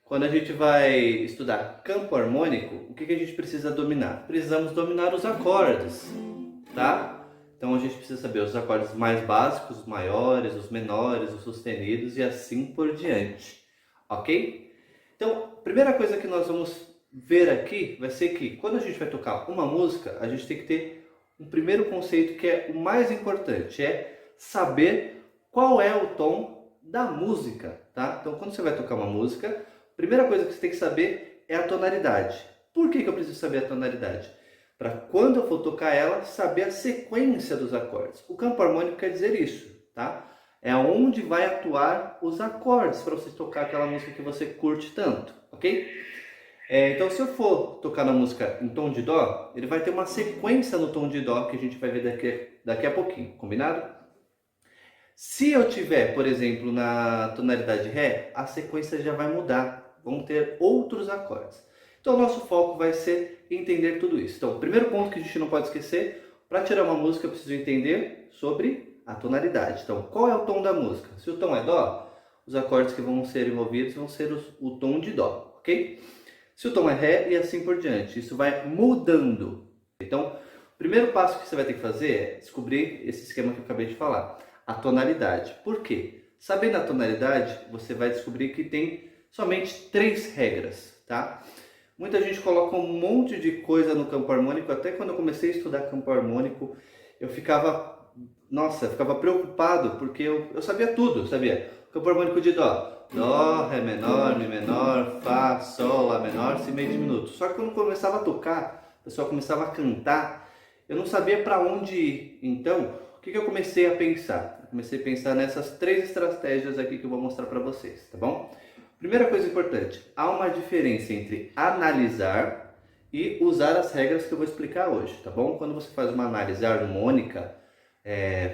Quando a gente vai estudar campo harmônico, o que a gente precisa dominar? Precisamos dominar os acordes, tá? Então a gente precisa saber os acordes mais básicos, os maiores, os menores, os sustenidos e assim por diante, ok? Então, a primeira coisa que nós vamos ver aqui vai ser que quando a gente vai tocar uma música, a gente tem que ter um primeiro conceito que é o mais importante, é saber qual é o tom da música, tá? Então, quando você vai tocar uma música, a primeira coisa que você tem que saber é a tonalidade. Por que eu preciso saber a tonalidade? Para quando eu for tocar ela, saber a sequência dos acordes. O campo harmônico quer dizer isso, tá? É onde vai atuar os acordes para você tocar aquela música que você curte tanto, ok? Então, se eu for tocar na música em tom de dó, ele vai ter uma sequência no tom de dó que a gente vai ver daqui a pouquinho, combinado? Se eu tiver, por exemplo, na tonalidade Ré, a sequência já vai mudar, vão ter outros acordes. Então, o nosso foco vai ser entender tudo isso. Então, o primeiro ponto que a gente não pode esquecer, para tirar uma música eu preciso entender sobre a tonalidade. Então, qual é o tom da música? Se o tom é Dó, os acordes que vão ser envolvidos vão ser o tom de Dó, ok? Se o tom é Ré e assim por diante, isso vai mudando. Então, o primeiro passo que você vai ter que fazer é descobrir esse esquema que eu acabei de falar, a tonalidade. Por quê? Sabendo a tonalidade, você vai descobrir que tem somente 3 regras, tá? Muita gente coloca um monte de coisa no campo harmônico, até quando eu comecei a estudar campo harmônico, eu ficava preocupado, porque eu sabia tudo, sabia? Campo harmônico de Dó, Dó, Ré menor, Mi menor, Fá, Sol, Lá menor, Si meio diminuto. Só que quando começava a tocar, o pessoal começava a cantar, eu não sabia para onde ir. Então, o que eu comecei a pensar? Eu comecei a pensar nessas 3 estratégias aqui que eu vou mostrar para vocês, tá bom? Primeira coisa importante, há uma diferença entre analisar e usar as regras que eu vou explicar hoje, tá bom? Quando você faz uma análise harmônica,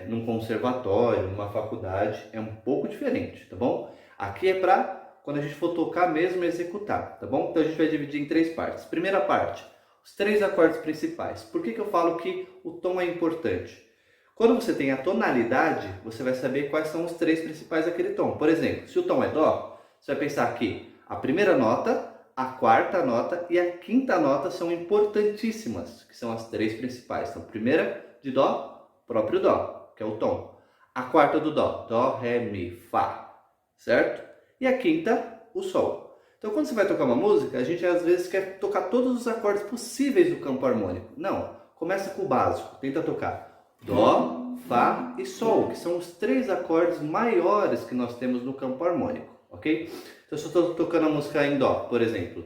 num conservatório, numa faculdade, é um pouco diferente, tá bom? Aqui é para quando a gente for tocar mesmo e executar, tá bom? Então a gente vai dividir em 3 partes. Primeira parte, os 3 acordes principais. Por que eu falo que o tom é importante? Quando você tem a tonalidade, você vai saber quais são os 3 principais daquele tom. Por exemplo, se o tom é Dó, você vai pensar que a primeira nota, a quarta nota e a quinta nota são importantíssimas, que são as 3 principais. Então, primeira de Dó, próprio Dó, que é o tom. A quarta do Dó, Dó, Ré, Mi, Fá, certo? E a quinta, o Sol. Então, quando você vai tocar uma música, a gente às vezes quer tocar todos os acordes possíveis do campo harmônico. Não, começa com o básico, tenta tocar Dó, Fá e Sol, que são os 3 acordes maiores que nós temos no campo harmônico, ok? Então, se eu estou tocando a música em Dó, por exemplo.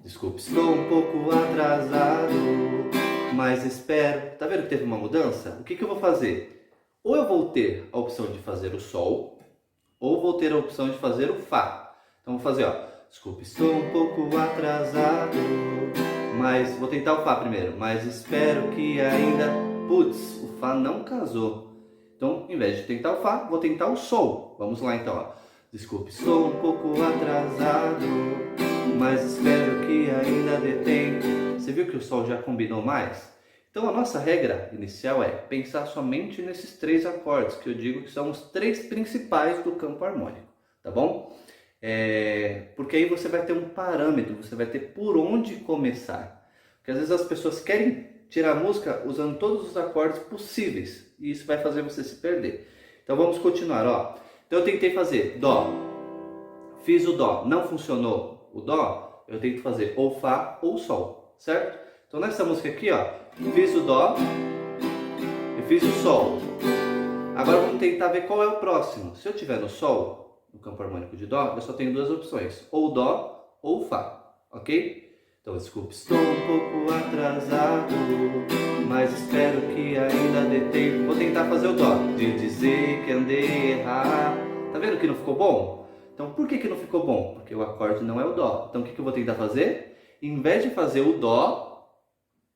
Desculpe, estou um pouco atrasado, mas espero. Tá vendo que teve uma mudança? O que eu vou fazer? Ou eu vou ter a opção de fazer o Sol, ou vou ter a opção de fazer o Fá. Então, vou fazer, ó. Desculpe, estou um pouco atrasado, mas vou tentar o Fá primeiro. Mas espero que ainda... Putz, o Fá não casou. Então, em vez de tentar o Fá, vou tentar o Sol. Vamos lá, então, ó. Desculpe, estou um pouco atrasado, mas espero que ainda dê tempo. Você viu que o Sol já combinou mais? Então, a nossa regra inicial é pensar somente nesses 3 acordes, que eu digo que são os 3 principais do campo harmônico, tá bom? Porque aí você vai ter um parâmetro, você vai ter por onde começar. Porque às vezes as pessoas querem tirar a música usando todos os acordes possíveis, e isso vai fazer você se perder. Então, vamos continuar, ó. Então, eu tentei fazer Dó, fiz o Dó, não funcionou o Dó, eu tento fazer ou Fá ou Sol, certo? Então, nessa música aqui, ó, fiz o Dó e fiz o Sol. Agora vamos tentar ver qual é o próximo. Se eu tiver no Sol, no campo harmônico de Dó, eu só tenho 2 opções, ou Dó ou Fá, ok? Então, desculpe, estou um pouco atrasado, mas espero que ainda dê tempo. Vou tentar fazer o Dó, de dizer que andei errar. Tá vendo que não ficou bom? Então, por que não ficou bom? Porque o acorde não é o Dó. Então, o que eu vou tentar fazer? Em vez de fazer o Dó,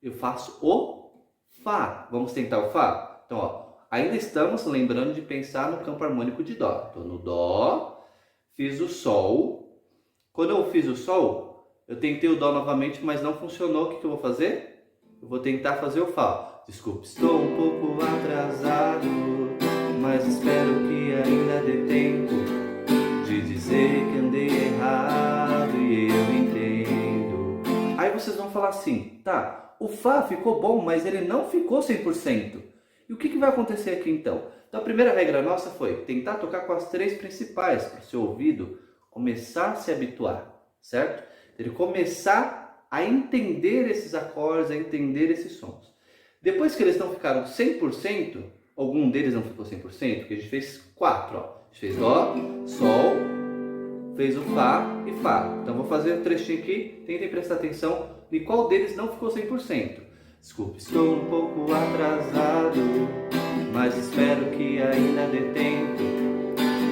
eu faço o Fá. Vamos tentar o Fá? Então, ó, ainda estamos lembrando de pensar no campo harmônico de Dó. Estou no Dó, fiz o Sol. Quando eu fiz o Sol, eu tentei o Dó novamente, mas não funcionou. O que eu vou fazer? Eu vou tentar fazer o Fá. Desculpe, estou um pouco atrasado, mas espero que ainda dê tempo de dizer que andei errado. falar assim, tá, o Fá ficou bom, mas ele não ficou 100%. E o que vai acontecer aqui então? Então a primeira regra nossa foi tentar tocar com as três principais, para o seu ouvido começar a se habituar, certo? Ele começar a entender esses acordes, a entender esses sons. Depois que eles não ficaram 100%, algum deles não ficou 100%, porque a gente fez 4, ó. A gente fez Dó, Sol, fez o Fá e Fá. Então vou fazer um trechinho aqui, tentem prestar atenção em qual deles não ficou 100%. Desculpe, estou um pouco atrasado, mas espero que ainda dê tempo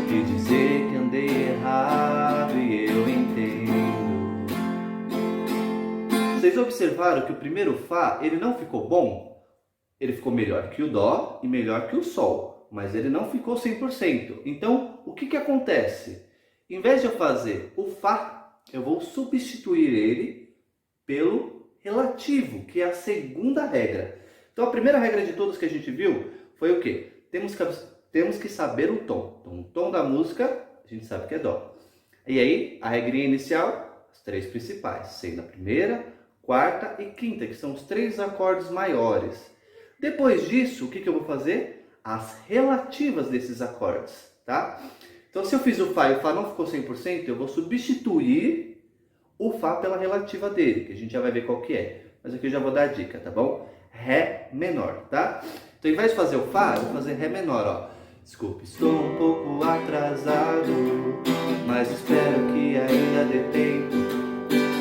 de dizer que andei errado e eu entendo. Vocês observaram que o primeiro Fá, ele não ficou bom? Ele ficou melhor que o Dó e melhor que o Sol, mas ele não ficou 100%. Então, o que acontece? Em vez de eu fazer o Fá, eu vou substituir ele pelo relativo, que é a segunda regra. Então, a primeira regra de todas que a gente viu foi o quê? Temos que saber o tom. Então, o tom da música, a gente sabe que é Dó. E aí, a regrinha inicial, as três principais, sendo a primeira, quarta e quinta, que são os três acordes maiores. Depois disso, o que eu vou fazer? As relativas desses acordes, tá? Então, se eu fiz o Fá e o Fá não ficou 100%, eu vou substituir o Fá pela relativa dele, que a gente já vai ver qual que é. Mas aqui eu já vou dar a dica, tá bom? Ré menor, tá? Então, ao invés de fazer o Fá, eu vou fazer Ré menor, ó. Desculpe, estou um pouco atrasado, mas espero que ainda dê tempo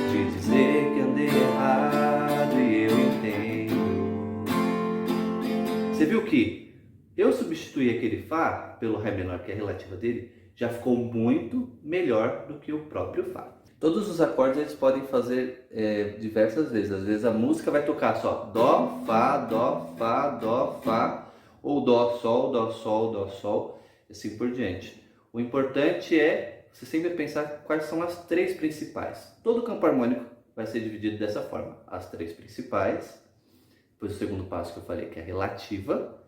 de dizer que andei errado e eu entendo. Você viu que eu substituí aquele Fá pelo Ré menor, que é a relativa dele, já ficou muito melhor do que o próprio Fá. Todos os acordes eles podem fazer diversas vezes. Às vezes a música vai tocar só Dó, Fá, Dó, Fá, Dó, Fá, ou Dó, Sol, Dó, Sol, Dó, Sol, e assim por diante. O importante é você sempre pensar quais são as três principais. Todo campo harmônico vai ser dividido dessa forma. As três principais, depois o segundo passo que eu falei, que é a relativa,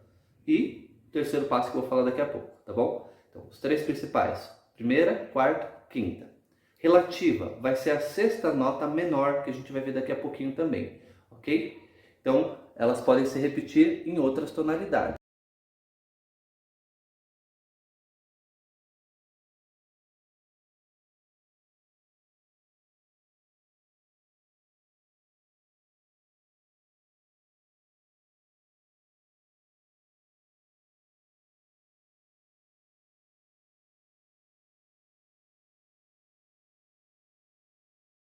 e o terceiro passo que eu vou falar daqui a pouco, tá bom? Então, os três principais, primeira, quarta, quinta. Relativa vai ser a sexta nota menor, que a gente vai ver daqui a pouquinho também, ok? Então, elas podem se repetir em outras tonalidades.